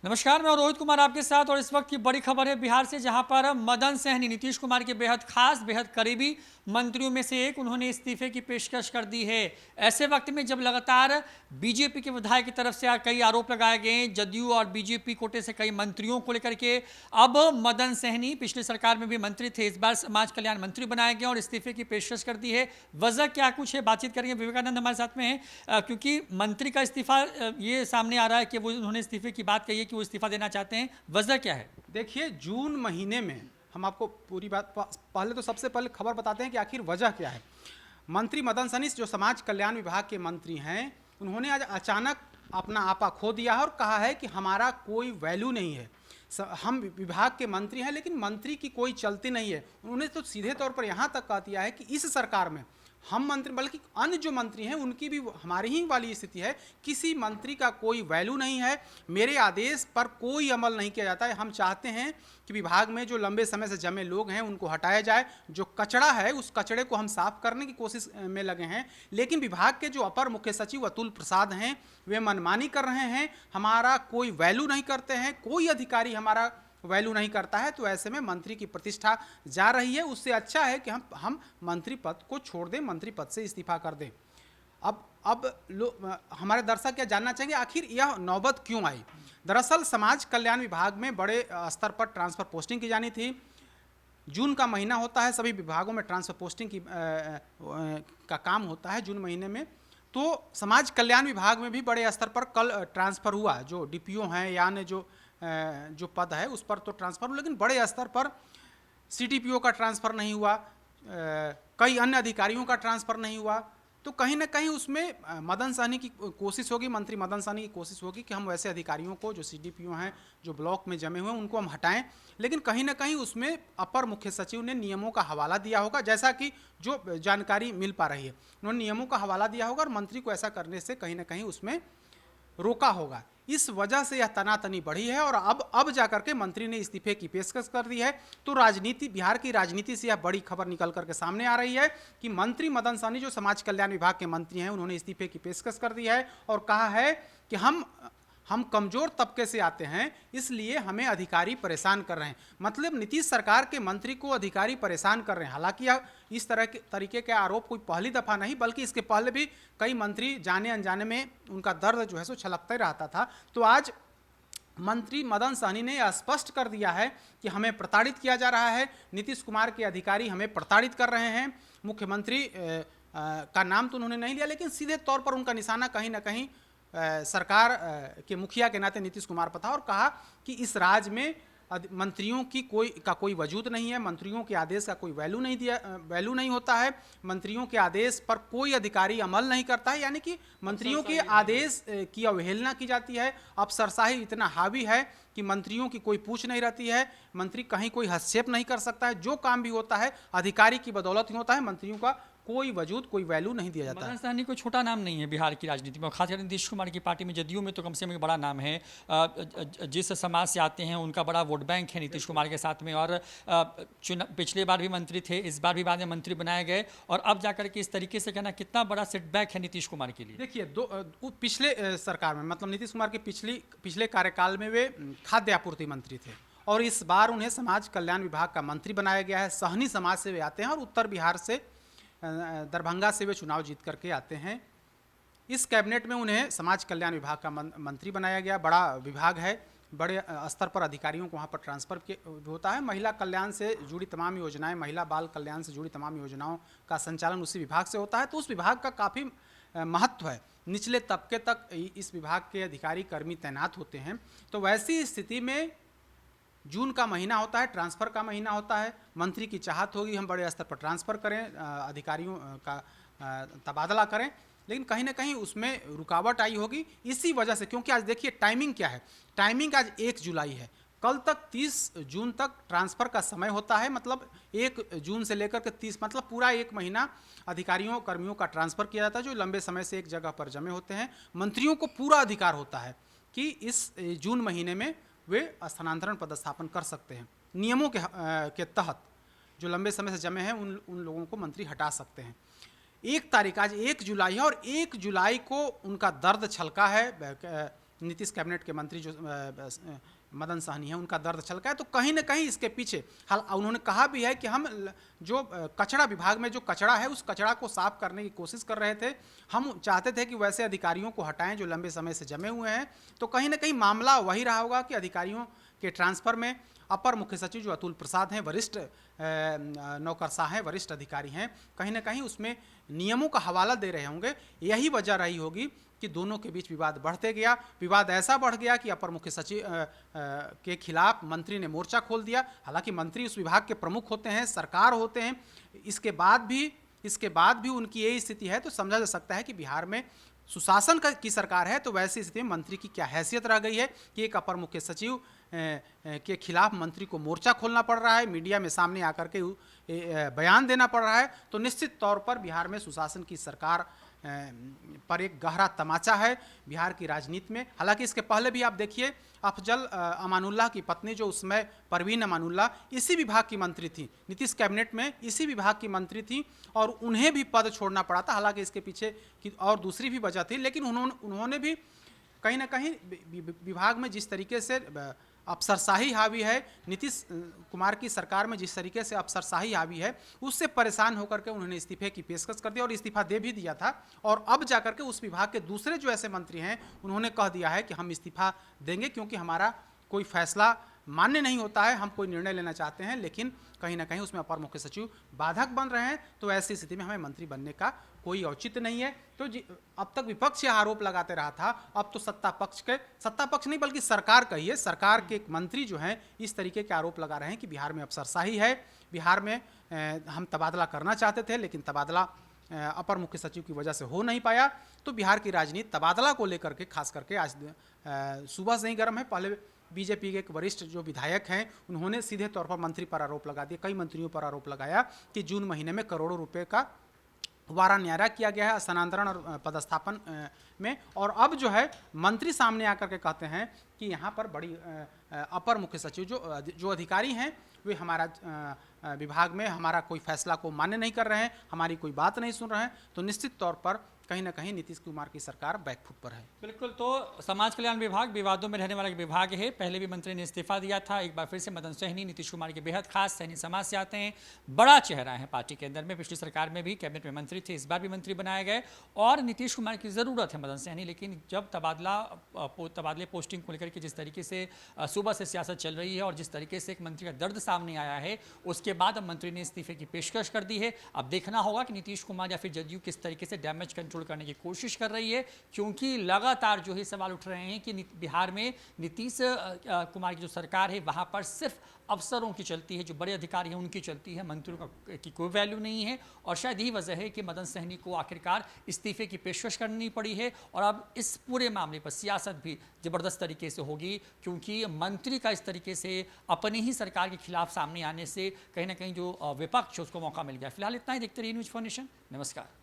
नमस्कार, मैं रोहित कुमार आपके साथ। और इस वक्त की बड़ी खबर है बिहार से, जहां पर मदन सहनी नीतीश कुमार के बेहद खास, बेहद करीबी मंत्रियों में से एक, उन्होंने इस्तीफे की पेशकश कर दी है। ऐसे वक्त में जब लगातार बीजेपी के विधायक की तरफ से कई आरोप लगाए गए, जदयू और बीजेपी कोटे से कई मंत्रियों को लेकर के, अब मदन सहनी पिछली सरकार में भी मंत्री थे, इस बार समाज कल्याण मंत्री बनाए गए और इस्तीफे की पेशकश कर दी है। वजह क्या कुछ है, बातचीत करेंगे। विवेकानंद हमारे साथ में है, क्योंकि मंत्री का इस्तीफा ये सामने आ रहा है कि वो उन्होंने इस्तीफे की बात कही है कि वो इस्तीफा देना चाहते हैं। वजह क्या है? देखिए, जून महीने में हम आपको पूरी बात पहले तो सबसे पहले खबर बताते हैं कि आखिर वजह क्या है। मंत्री मदन सहनी जो समाज कल्याण विभाग के मंत्री हैं, उन्होंने आज अचानक अपना आपा खो दिया है और कहा है कि हमारा कोई वैल्यू नहीं है। हम विभाग के मंत्री हैं लेकिन मंत्री की कोई चलती नहीं है। उन्होंने तो सीधे तौर पर यहाँ तक कह दिया है कि इस सरकार में हम मंत्री बल्कि अन्य जो मंत्री हैं उनकी भी हमारी ही वाली स्थिति है। किसी मंत्री का कोई वैल्यू नहीं है, मेरे आदेश पर कोई अमल नहीं किया जाता है। हम चाहते हैं कि विभाग में जो लंबे समय से जमे लोग हैं उनको हटाया जाए, जो कचरा है उस कचड़े को हम साफ करने की कोशिश में लगे हैं। लेकिन विभाग के जो अपर मुख्य सचिव अतुल प्रसाद हैं, वे मनमानी कर रहे हैं, हमारा कोई वैल्यू नहीं करते हैं, कोई अधिकारी हमारा वैल्यू नहीं करता है। तो ऐसे में मंत्री की प्रतिष्ठा जा रही है। उससे अच्छा है कि हम मंत्री पद को छोड़ दें, मंत्री पद से इस्तीफा कर दें। अब हमारे दर्शक क्या जानना चाहेंगे, आखिर यह नौबत क्यों आई। दरअसल समाज कल्याण विभाग में बड़े स्तर पर ट्रांसफर पोस्टिंग की जानी थी। जून का महीना होता है, सभी विभागों में ट्रांसफर पोस्टिंग का काम होता है जून महीने में। तो समाज कल्याण विभाग में भी बड़े स्तर पर कल ट्रांसफ़र हुआ। जो डीपीओ हैं या अन्य जो पद है उस पर तो ट्रांसफ़र हुआ, लेकिन बड़े स्तर पर सीडीपीओ का ट्रांसफ़र नहीं हुआ, कई अन्य अधिकारियों का ट्रांसफ़र नहीं हुआ। तो कहीं ना कहीं उसमें मदन सहनी की कोशिश होगी, मंत्री मदन सहनी की कोशिश होगी कि हम वैसे अधिकारियों को जो सीडीपीओ हैं, जो ब्लॉक में जमे हुए हैं, उनको हम हटाएं। लेकिन कहीं ना कहीं उसमें अपर मुख्य सचिव ने नियमों का हवाला दिया होगा, जैसा कि जो जानकारी मिल पा रही है उन्होंने नियमों का हवाला दिया होगा और मंत्री को ऐसा करने से कहीं ना कहीं उसमें रोका होगा। इस वजह से यह तनातनी बढ़ी है और अब जाकर के मंत्री ने इस्तीफे की पेशकश कर दी है। तो राजनीति, बिहार की राजनीति से यह बड़ी खबर निकल करके सामने आ रही है कि मंत्री मदन सहनी जो समाज कल्याण विभाग के मंत्री हैं, उन्होंने इस्तीफे की पेशकश कर दी है और कहा है कि हम कमजोर तबके से आते हैं, इसलिए हमें अधिकारी परेशान कर रहे हैं। मतलब नीतीश सरकार के मंत्री को अधिकारी परेशान कर रहे हैं। हालांकि इस तरह के तरीके के आरोप कोई पहली दफ़ा नहीं, बल्कि इसके पहले भी कई मंत्री जाने अनजाने में उनका दर्द जो है सो छलकता ही रहता था। तो आज मंत्री मदन सहनी ने स्पष्ट कर दिया है कि हमें प्रताड़ित किया जा रहा है, नीतीश कुमार के अधिकारी हमें प्रताड़ित कर रहे हैं। मुख्यमंत्री का नाम तो उन्होंने नहीं लिया, लेकिन सीधे तौर पर उनका निशाना कहीं ना कहीं सरकार के मुखिया के नाते नीतीश कुमार पर था और कहा कि इस राज्य में मंत्रियों की कोई वजूद नहीं है, मंत्रियों के आदेश का कोई वैल्यू नहीं होता है, मंत्रियों के आदेश पर कोई अधिकारी अमल नहीं करता है। यानी कि मंत्रियों के आदेश की अवहेलना की जाती है। अफसरशाही इतना हावी है कि मंत्रियों की कोई पूछ नहीं रहती है, मंत्री कहीं कोई हस्तक्षेप नहीं कर सकता है। जो काम भी होता है अधिकारी की बदौलत ही होता है, मंत्रियों का कोई वजूद, कोई वैल्यू नहीं दिया जाता है। मदन सहनी कोई छोटा नाम नहीं है बिहार की राजनीति में, खासकर नीतीश कुमार की पार्टी में। जदयू में तो कम से कम एक बड़ा नाम है, जिस समाज से आते हैं उनका बड़ा वोट बैंक है नीतीश कुमार के साथ में। और पिछले बार भी मंत्री थे, इस बार भी बाद में मंत्री बनाए गए, और अब जाकर के इस तरीके से कहना कितना बड़ा सेटबैक है नीतीश कुमार के लिए। देखिए, पिछले सरकार में, मतलब नीतीश कुमार के पिछले कार्यकाल में वे खाद्य आपूर्ति मंत्री थे और इस बार उन्हें समाज कल्याण विभाग का मंत्री बनाया गया है। सहनी समाज से वे आते हैं और उत्तर बिहार से, दरभंगा से वे चुनाव जीत करके आते हैं। इस कैबिनेट में उन्हें समाज कल्याण विभाग का मंत्री बनाया गया। बड़ा विभाग है, बड़े स्तर पर अधिकारियों को वहाँ पर ट्रांसफ़र होता है। महिला कल्याण से जुड़ी तमाम योजनाएं, महिला बाल कल्याण से जुड़ी तमाम योजनाओं का संचालन उसी विभाग से होता है। तो उस विभाग का काफ़ी महत्व है, निचले तबके तक इस विभाग के अधिकारी कर्मी तैनात होते हैं। तो वैसी स्थिति में जून का महीना होता है, ट्रांसफ़र का महीना होता है, मंत्री की चाहत होगी हम बड़े स्तर पर ट्रांसफ़र करें, अधिकारियों का तबादला करें, लेकिन कहीं ना कहीं उसमें रुकावट आई होगी इसी वजह से। क्योंकि आज देखिए टाइमिंग क्या है, टाइमिंग आज 1 जुलाई है, कल तक 30 जून तक ट्रांसफ़र का समय होता है। मतलब 1 जून से लेकर के 30, मतलब पूरा 1 महीना अधिकारियों कर्मियों का ट्रांसफ़र किया जाता है जो लंबे समय से एक जगह पर जमे होते हैं। मंत्रियों को पूरा अधिकार होता है कि इस जून महीने में वे स्थानांतरण पदस्थापन कर सकते हैं। नियमों के तहत जो लंबे समय से जमे हैं उन लोगों को मंत्री हटा सकते हैं। 1 तारीख, आज 1 जुलाई है और 1 जुलाई को उनका दर्द छलका है नीतीश कैबिनेट के मंत्री जो मदन सहनी है, उनका दर्द छलका है। तो कहीं ना कहीं इसके पीछे उन्होंने कहा भी है कि हम जो कचरा विभाग में जो कचरा है उस कचरा को साफ करने की कोशिश कर रहे थे। हम चाहते थे कि वैसे अधिकारियों को हटाएं जो लंबे समय से जमे हुए हैं। तो कहीं ना कहीं मामला वही रहा होगा कि अधिकारियों के ट्रांसफ़र में अपर मुख्य सचिव जो अतुल प्रसाद हैं, वरिष्ठ नौकरशाह हैं, वरिष्ठ अधिकारी हैं, कहीं ना कहीं उसमें नियमों का हवाला दे रहे होंगे। यही वजह रही होगी कि दोनों के बीच विवाद बढ़ते गया। विवाद ऐसा बढ़ गया कि अपर मुख्य सचिव के खिलाफ मंत्री ने मोर्चा खोल दिया। हालांकि मंत्री उस विभाग के प्रमुख होते हैं, सरकार होते हैं। इसके बाद भी उनकी यही स्थिति है, तो समझा जा सकता है कि बिहार में सुशासन की सरकार है। तो वैसी स्थिति में मंत्री की क्या हैसियत रह गई है कि एक अपर मुख्य सचिव के खिलाफ मंत्री को मोर्चा खोलना पड़ रहा है, मीडिया में सामने आकर के बयान देना पड़ रहा है। तो निश्चित तौर पर बिहार में सुशासन की सरकार पर एक गहरा तमाचा है बिहार की राजनीति में। हालांकि इसके पहले भी आप देखिए, अफजल अमानुल्लाह की पत्नी जो उसमें परवीन अमानुल्लाह इसी विभाग की मंत्री थी, नीतीश कैबिनेट में इसी विभाग की मंत्री थी, और उन्हें भी पद छोड़ना पड़ा था। हालांकि इसके पीछे की और दूसरी भी वजह थी, लेकिन उन्होंने भी कहीं ना कहीं विभाग में जिस तरीके से अफसरशाही हावी है, नीतीश कुमार की सरकार में जिस तरीके से अफसरशाही हावी है, उससे परेशान होकर के उन्होंने इस्तीफे की पेशकश कर दी और इस्तीफा दे भी दिया था। और अब जाकर के उस विभाग के दूसरे जो ऐसे मंत्री हैं, उन्होंने कह दिया है कि हम इस्तीफा देंगे क्योंकि हमारा कोई फैसला मान्य नहीं होता है, हम कोई निर्णय लेना चाहते हैं लेकिन कहीं ना कहीं उसमें अपर मुख्य सचिव बाधक बन रहे हैं। तो ऐसी स्थिति में हमें मंत्री बनने का कोई औचित्य नहीं है। तो अब तक विपक्ष यह आरोप लगाते रहा था, अब तो सत्ता पक्ष नहीं बल्कि सरकार कहिए, सरकार के एक मंत्री जो हैं इस तरीके के आरोप लगा रहे हैं कि बिहार में अफसरशाही है, बिहार में हम तबादला करना चाहते थे लेकिन तबादला अपर मुख्य सचिव की वजह से हो नहीं पाया। तो बिहार की राजनीति तबादला को लेकर के खास करके आज सुबह से ही गर्म है। पहले बीजेपी के एक वरिष्ठ जो विधायक हैं, उन्होंने सीधे तौर पर मंत्री पर आरोप लगा दिया, कई मंत्रियों पर आरोप लगाया कि जून महीने में करोड़ों रुपए का वारा न्यारा किया गया है स्थानांतरण और पदस्थापन में। और अब जो है मंत्री सामने आकर के कहते हैं कि यहाँ पर बड़ी अपर मुख्य सचिव जो अधिकारी हैं वे हमारा विभाग में हमारा कोई फैसला को मान्य नहीं कर रहे हैं, हमारी कोई बात नहीं सुन रहे हैं। तो निश्चित तौर पर कहीं ना कहीं नीतीश कुमार की सरकार बैकफुट पर है। बिल्कुल। तो समाज कल्याण विभाग विवादों में रहने वाला एक विभाग है। पहले भी मंत्री ने इस्तीफा दिया था, एक बार फिर से मदन सहनी नीतीश कुमार के बेहद खास सैनी समाज से आते हैं, बड़ा चेहरा है पार्टी के अंदर में। पिछली सरकार में भी कैबिनेट में मंत्री थे, इस बार भी मंत्री बनाए गए और नीतीश कुमार की ज़रूरत है मदन सहनी। लेकिन जब तबादले पोस्टिंग को लेकर के जिस तरीके से सुबह से सियासत चल रही है और जिस तरीके से एक मंत्री का दर्द सामने आया है, उसके बाद अब मंत्री ने इस्तीफे की पेशकश कर दी है। अब देखना होगा कि नीतीश कुमार या फिर जदयू किस तरीके से डैमेज कंट्रोल करने की कोशिश कर रही है, क्योंकि लगातार जो है सवाल उठ रहे हैं कि बिहार में नीतीश कुमार की जो सरकार है वहां पर सिर्फ अफसरों की चलती है, जो बड़े अधिकारी हैं उनकी चलती है, मंत्रियों की कोई वैल्यू नहीं है। और शायद यही वजह है कि मदन सहनी को आखिरकार इस्तीफे की पेशकश करनी पड़ी है। और अब इस पूरे मामले पर सियासत भी जबरदस्त तरीके से होगी, क्योंकि मंत्री का इस तरीके से अपनी ही सरकार के खिलाफ सामने आने से कहीं ना कहीं जो विपक्ष है उसको मौका मिल गया। फिलहाल इतना ही, देखते रहिए न्यूज़ फॉर नेशन। नमस्कार।